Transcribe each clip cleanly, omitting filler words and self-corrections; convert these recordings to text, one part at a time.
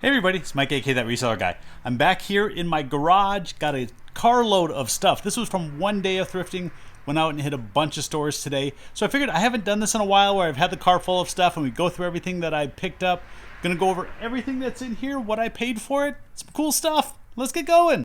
Hey everybody, it's Mike, aka That Reseller Guy. I'm back here in my garage, got a carload of stuff. This was from one day of thrifting, went out and hit a bunch of stores today. So I figured I haven't done this in a while where I've had the car full of stuff and we go through everything that I picked up. Gonna go over everything that's in here, what I paid for it, some cool stuff. Let's get going.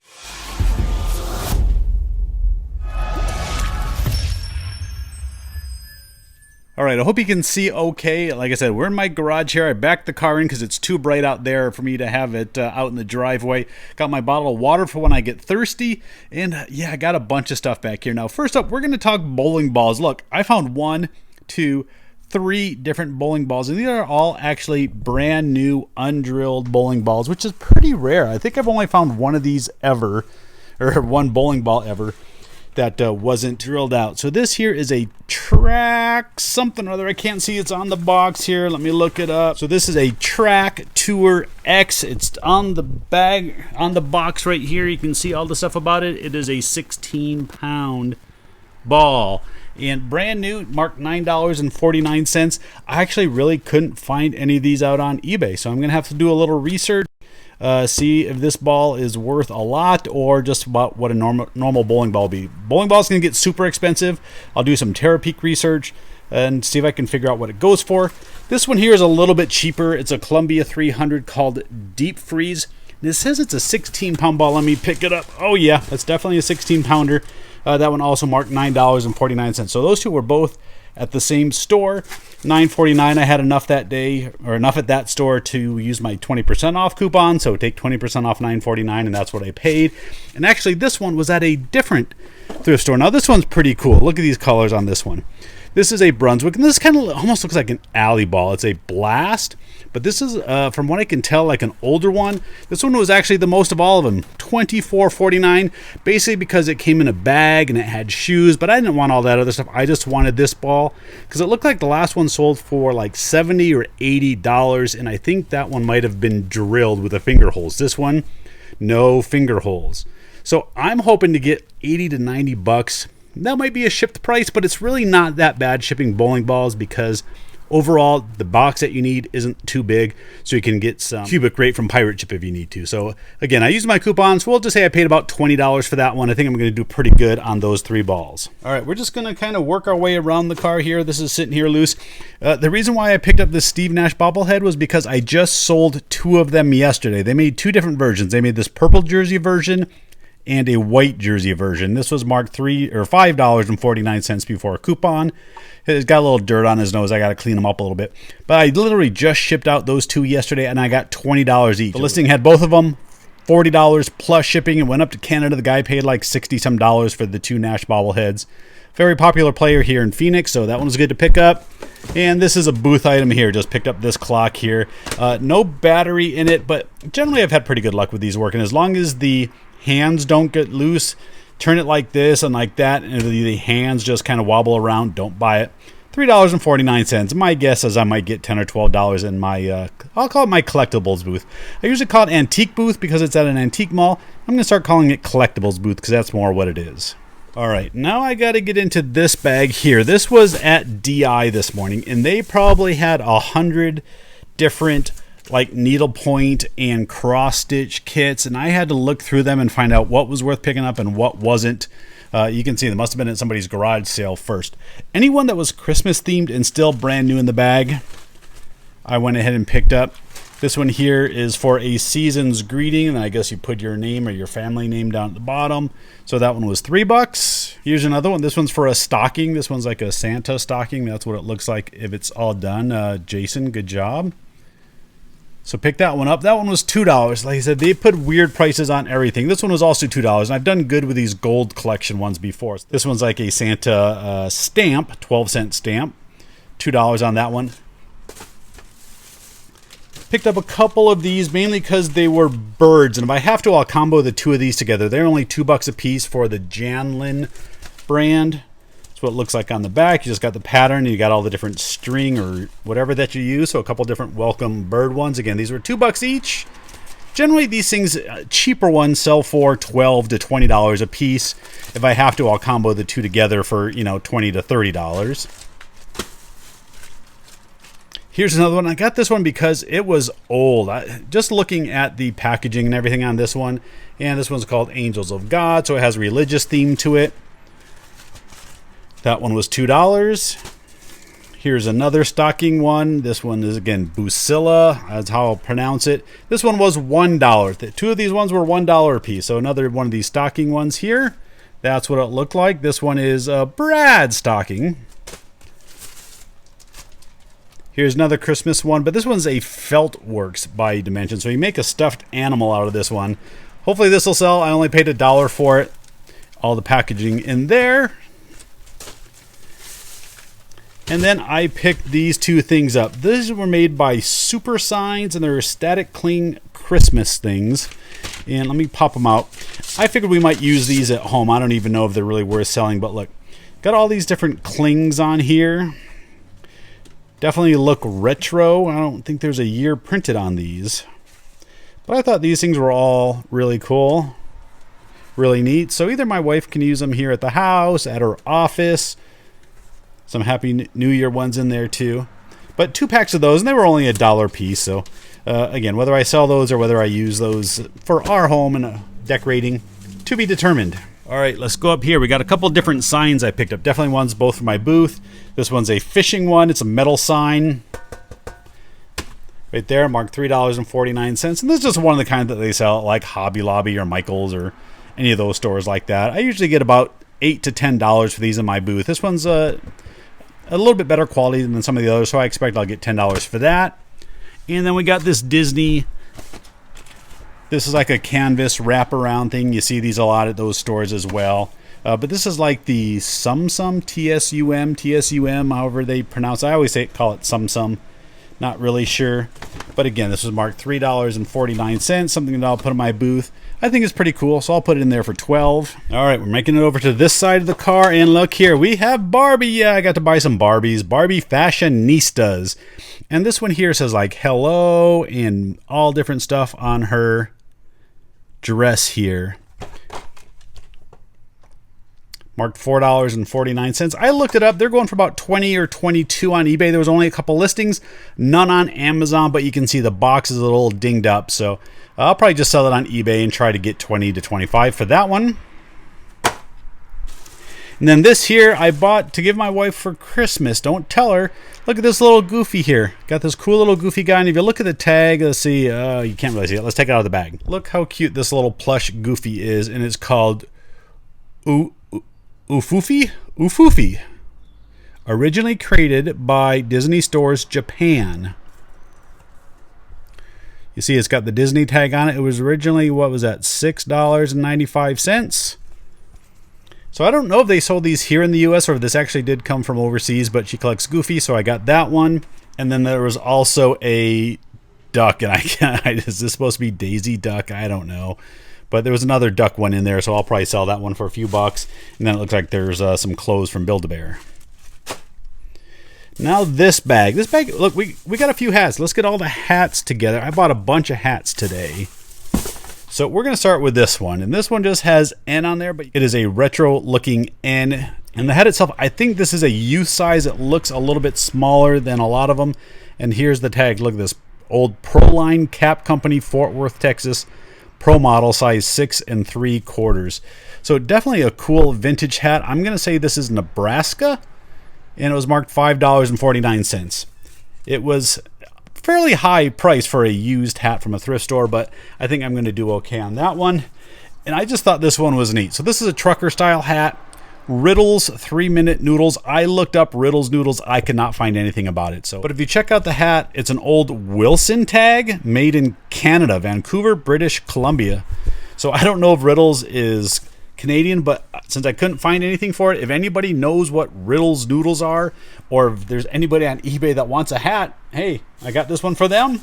All right, I hope you can see okay. Like I said, we're in my garage here. I backed the car in because it's too bright out there for me to have it out in the driveway. Got my bottle of water for when I get thirsty. And yeah, I got a bunch of stuff back here. Now, first up, we're going to talk bowling balls. Look, I found 1, 2, 3 different bowling balls. And these are all actually brand new, undrilled bowling balls, which is pretty rare. I think I've only found one of these ever, or one bowling ball ever, that wasn't drilled out. So this here is a track something or other. I can't see, it's on the box here. Let me look it up. So this is a Track Tour X. It's on the bag, on the box right here. You can see all the stuff about it. It is a 16-pound ball and brand new, marked $9.49. I actually really couldn't find any of these out on eBay, so I'm gonna have to do a little research. See if this ball is worth a lot or just about what a normal bowling ball be. Bowling ball is going to get super expensive. I'll do some Terapeak research and see if I can figure out what it goes for. This one here is a little bit cheaper. It's a Columbia 300 called Deep Freeze. This says it's a 16-pound ball. Let me pick it up. Oh yeah, that's definitely a 16-pounder. That one also marked $9.49. So those two were both at the same store. $9.49. I had enough that day, or enough at that store to use my 20% off coupon. So take 20% off $9.49, and that's what I paid. And actually, this one was at a different thrift store. Now, this one's pretty cool. Look at these colors on this one. This is a Brunswick, and this kind of almost looks like an alley ball. It's a Blast, but this is, from what I can tell, like an older one. This one was actually the most of all of them, $24.49, basically because it came in a bag and it had shoes, but I didn't want all that other stuff. I just wanted this ball because it looked like the last one sold for like $70 or $80, and I think that one might have been drilled with the finger holes. This one, no finger holes. So I'm hoping to get 80 to 90 bucks. That might be a shipped price, but it's really not that bad shipping bowling balls because overall the box that you need isn't too big, so you can get some cubic rate from Pirate Chip if you need to. So again, I used my coupons. We'll just say I paid about $20 for that one. I think I'm going to do pretty good on those 3 balls. All right, we're just going to kind of work our way around the car here. This is sitting here loose. The reason why I picked up this Steve Nash bobblehead was because I just sold 2 of them yesterday. They made 2 different versions. They made this purple jersey version and a white jersey version. This was marked $5.49 before a coupon. It's got a little dirt on his nose. I got to clean him up a little bit. But I literally just shipped out those 2 yesterday, and I got $20 each. The listing had both of them, $40 plus shipping. It went up to Canada. The guy paid like $60-some for the 2 Nash bobbleheads. Very popular player here in Phoenix, so that one was good to pick up. And this is a booth item here. Just picked up this clock here. No battery in it, but generally I've had pretty good luck with these working. As long as the hands don't get loose, turn it like this and like that, and the hands just kind of wobble around, don't buy it. $3.49. My guess is I might get $10 or $12 in my, I'll call it my collectibles booth. I usually call it antique booth because it's at an antique mall. I'm going to start calling it collectibles booth because that's more what it is. All right, now I got to get into this bag here. This was at DI this morning, and they probably had 100 different like needlepoint and cross stitch kits, and I had to look through them and find out what was worth picking up and what wasn't. You can see they must have been at somebody's garage sale first. Anyone that was Christmas themed and still brand new in the bag, I went ahead and picked up. This one here is for a season's greeting, and I guess you put your name or your family name down at the bottom. So that one was $3. Here's another one. This one's for a stocking. This one's like a Santa stocking. That's what it looks like if it's all done. Jason, good job. So pick that one up. That one was $2. Like I said, they put weird prices on everything. This one was also $2, and I've done good with these gold collection ones before. This one's like a Santa stamp, 12-cent stamp. $2 on that one. Picked up a couple of these mainly because they were birds, and if I have to, I'll combo the 2 of these together. They're only $2 a piece for the Janlin brand. What it looks like on the back. You just got the pattern, and you got all the different string or whatever that you use. So a couple different welcome bird ones. Again, these were $2 each. Generally, these things, cheaper ones sell for $12 to $20 a piece. If I have to, I'll combo the 2 together for, $20 to $30. Here's another one. I got this one because it was old. Just looking at the packaging and everything on this one, and this one's called Angels of God, so it has a religious theme to it. That one was $2. Here's another stocking one. This one is, again, Busilla. That's how I'll pronounce it. This one was $1. Two of these ones were $1 a piece. So another one of these stocking ones here. That's what it looked like. This one is a Brad stocking. Here's another Christmas one, but this one's a Felt Works by Dimension. So you make a stuffed animal out of this one. Hopefully this will sell. I only paid $1 for it. All the packaging in there. And then I picked these two things up. These were made by Super Signs, and they're static cling Christmas things. And let me pop them out. I figured we might use these at home. I don't even know if they're really worth selling, but look. Got all these different clings on here. Definitely look retro. I don't think there's a year printed on these. But I thought these things were all really cool. Really neat. So either my wife can use them here at the house, at her office. Some Happy New Year ones in there too. But 2 packs of those, and they were only $1 a piece. So again, whether I sell those or whether I use those for our home and decorating, to be determined. All right, let's go up here. We got a couple different signs I picked up. Definitely ones both for my booth. This one's a fishing one. It's a metal sign. Right there, marked $3.49. And this is just one of the kind that they sell at like Hobby Lobby or Michael's or any of those stores like that. I usually get about $8 to $10 for these in my booth. This one's a little bit better quality than some of the others, so I expect I'll get $10 for that. And then we got this Disney. This is like a canvas wraparound thing. You see these a lot at those stores as well. But this is like the Tsum, T-S-U-M, however they pronounce it. I always call it Tsum. Not really sure. But again, this was marked $3.49, something that I'll put in my booth. I think it's pretty cool, so I'll put it in there for $12. All right, we're making it over to this side of the car, and look here, we have Barbie. Yeah, I got to buy some Barbies. Barbie Fashionistas. And this one here says like hello and all different stuff on her dress here. Marked $4.49. I looked it up. They're going for about $20 or $22 on eBay. There was only a couple listings, none on Amazon, but you can see the box is a little dinged up. So I'll probably just sell it on eBay and try to get $20 to $25 for that one. And then this here I bought to give my wife for Christmas. Don't tell her. Look at this little Goofy here. Got this cool little Goofy guy. And if you look at the tag, let's see. You can't really see it. Let's take it out of the bag. Look how cute this little plush Goofy is. And it's called Ufufi. Originally created by Disney Stores Japan. You see it's got the Disney tag on it. It was originally, what was that, $6.95. So I don't know if they sold these here in the US or if this actually did come from overseas, but she collects Goofy, so I got that one. And then there was also a duck, and is this supposed to be Daisy Duck? I don't know. But there was another duck one in there, so I'll probably sell that one for a few bucks. And then it looks like there's some clothes from Build-A-Bear. Now this bag. This bag, look, we got a few hats. Let's get all the hats together. I bought a bunch of hats today. So we're going to start with this one. And this one just has N on there, but it is a retro-looking N. And the hat itself, I think this is a youth size. It looks a little bit smaller than a lot of them. And here's the tag. Look at this. Old Proline Cap Company, Fort Worth, Texas. Pro model, size 6 3/4. So definitely a cool vintage hat. I'm going to say this is Nebraska. And it was marked $5.49. It was fairly high price for a used hat from a thrift store, but I think I'm going to do okay on that one. And I just thought this one was neat. So this is a trucker style hat. Riddles 3-minute noodles. I looked up Riddles noodles. I could not find anything about it. But if you check out the hat, it's an old Wilson tag made in Canada, Vancouver, British Columbia. So I don't know if Riddles is Canadian, but since I couldn't find anything for it, if anybody knows what Riddles noodles are, or if there's anybody on eBay that wants a hat, hey, I got this one for them.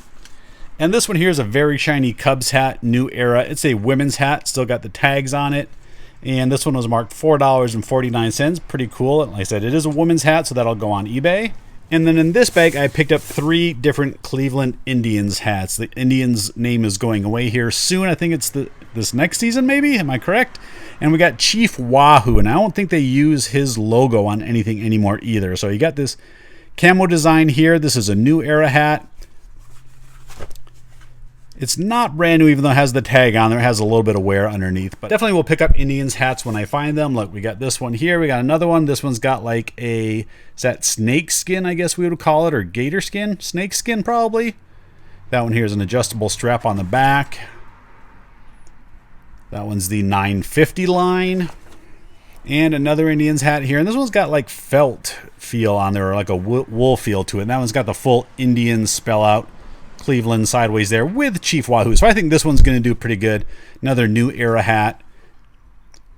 And this one here is a very shiny Cubs hat, new era. It's a women's hat, still got the tags on it. And this one was marked $4.49. Pretty cool. Like I said, it is a woman's hat, so that'll go on eBay. And then in this bag, I picked up 3 different Cleveland Indians hats. The Indians name is going away here soon. I think it's this next season, maybe. Am I correct? And we got Chief Wahoo, and I don't think they use his logo on anything anymore either. So you got this Camo design here. This is a new era hat. It's not brand new, even though it has the tag on there. It has a little bit of wear underneath, but definitely will pick up Indians hats when I find them. Look, we got this one here. We got another one. This one's got like a, is that snake skin, I guess we would call it, or gator skin? Snake skin, probably. That one here is an adjustable strap on the back. That one's the 950 line. And another Indians hat here. And this one's got like felt feel on there, or like a wool feel to it. And that one's got the full Indians spell out. Cleveland sideways there with Chief Wahoo. So I think this one's going to do pretty good. Another new era hat.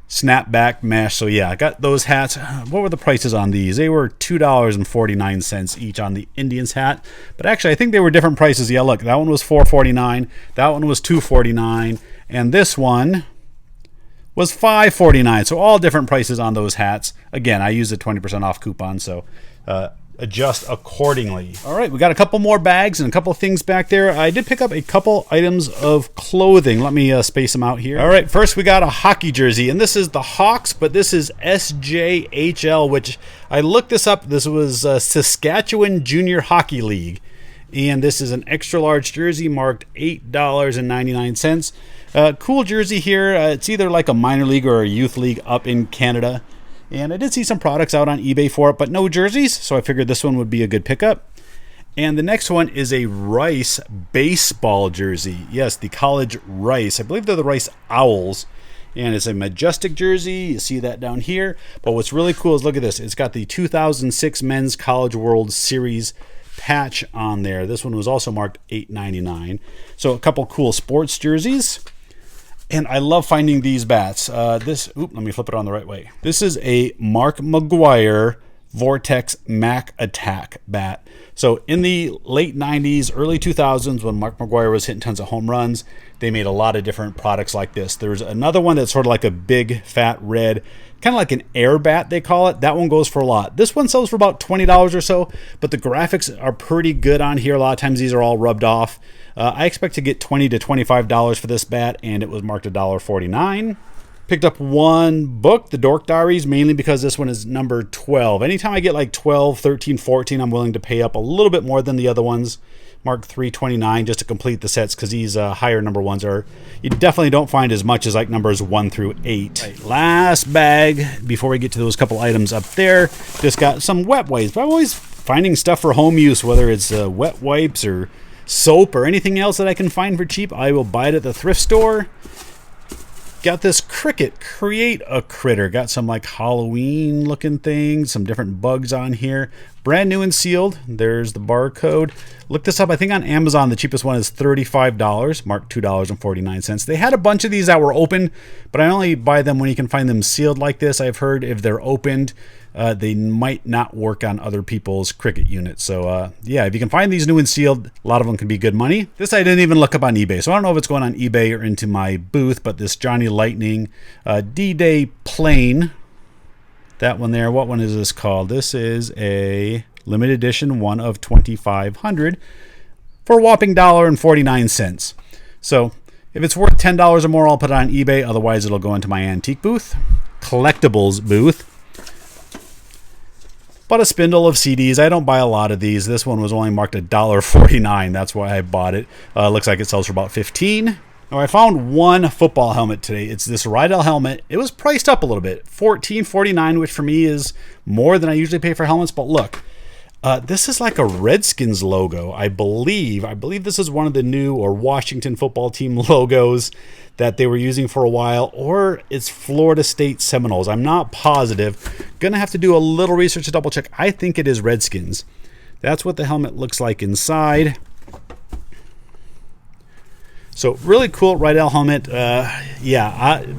Snapback mesh. So yeah, I got those hats. What were the prices on these? They were $2.49 each on the Indians hat. But actually, I think they were different prices. Yeah, look, that one was $4.49. That one was $2.49. And this one was $5.49. So all different prices on those hats. Again, I used a 20% off coupon, so adjust accordingly. All right, we got a couple more bags and a couple of things back there. I did pick up a couple items of clothing. Let me space them out here. All right, first we got a hockey jersey, and this is the Hawks, but this is SJHL, which I looked this up. This was Saskatchewan Junior Hockey League, and this is an extra large jersey marked $8.99. Cool jersey here. It's either like a minor league or a youth league up in Canada. And I did see some products out on eBay for it, but no jerseys, so I figured this one would be a good pickup. And the next one is a Rice baseball jersey. Yes, the college Rice. I believe they're the Rice Owls. And it's a majestic jersey. You see that down here. But what's really cool is, look at this. It's got the 2006 Men's College World Series patch on there. This one was also marked $8.99. So a couple cool sports jerseys. And I love finding these bats. Let me flip it on the right way. This is a Mark McGwire Vortex Mac Attack bat. So in the late 90s, early 2000s, when Mark McGwire was hitting tons of home runs, they made a lot of different products like this. There's another one that's sort of like a big, fat, red, kind of like an air bat, they call it. That one goes for a lot. This one sells for about $20 or so, but the graphics are pretty good on here. A lot of times these are all rubbed off. I expect to get $20 to $25 for this bat, and it was marked $1.49. Picked up one book, The Dork Diaries, mainly because this one is number 12. Anytime I get like 12, 13, 14, I'm willing to pay up a little bit more than the other ones. Marked $3.29 just to complete the sets, because these higher number ones are, you definitely don't find as much as like numbers 1 through 8. Right, last bag before we get to those couple items up there. Just got some wet wipes. But I'm always finding stuff for home use, whether it's wet wipes or soap or anything else that I can find for cheap. I will buy it at the thrift store. Got this Cricut Create a Critter. Got some like Halloween looking things, some different bugs on here. Brand new and sealed. There's the barcode. Look this up. I think on Amazon the cheapest one is $35, marked $2.49. They had a bunch of these that were open, but I only buy them when you can find them sealed like this. I've heard if they're opened, they might not work on other people's Cricut units. So yeah, if you can find these new and sealed, a lot of them can be good money. This I didn't even look up on eBay, so I don't know if it's going on eBay or into my booth, but this Johnny Lightning D-Day Plain, that one there, what one is this called? This is a limited edition one of 2,500 for a whopping $1.49. So if it's worth $10 or more, I'll put it on eBay. Otherwise, it'll go into my antique booth, Collectibles booth. Bought a spindle of CDs. I don't buy a lot of these. This one was only marked $1.49. That's why I bought it. Looks like it sells for about $15. Now I found one football helmet today. It's this Rydell helmet. It was priced up a little bit, $14.49, which for me is more than I usually pay for helmets. But look, this is like a Redskins logo, I believe. I believe this is one of the new or Washington football team logos that they were using for a while, or it's Florida State Seminoles. I'm not positive. Gonna have to do a little research to double check. I think it is Redskins. That's what the helmet looks like inside. So really cool Rydell helmet.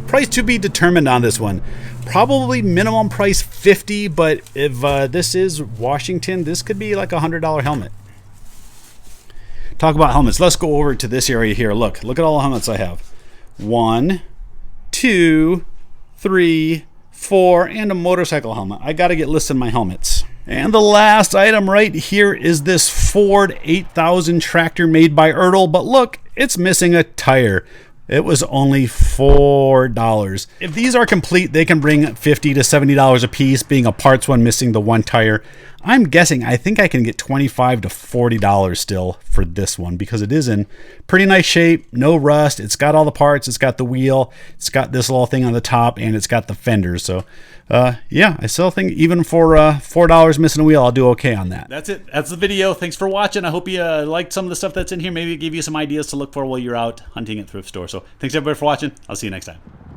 Price to be determined on this one. Probably minimum price $50, but if this is Washington, this could be like a $100 helmet. Talk about helmets. Let's go over to this area here. Look at all the helmets I have. 1, 2, 3, 4, and a motorcycle helmet. I got to get listed my helmets. And the last item right here is this Ford 8000 tractor made by Ertl, but look, it's missing a tire. It was only $4. If these are complete, they can bring $50 to $70 a piece, being a parts one missing the one tire. I'm guessing, I think I can get $25 to $40 still for this one because it is in pretty nice shape, no rust. It's got all the parts. It's got the wheel. It's got this little thing on the top, and it's got the fenders. So, yeah, I still think even for $4 missing a wheel, I'll do okay on that. That's it. That's the video. Thanks for watching. I hope you liked some of the stuff that's in here. Maybe it gave you some ideas to look for while you're out hunting at thrift store. So thanks everybody for watching. I'll see you next time.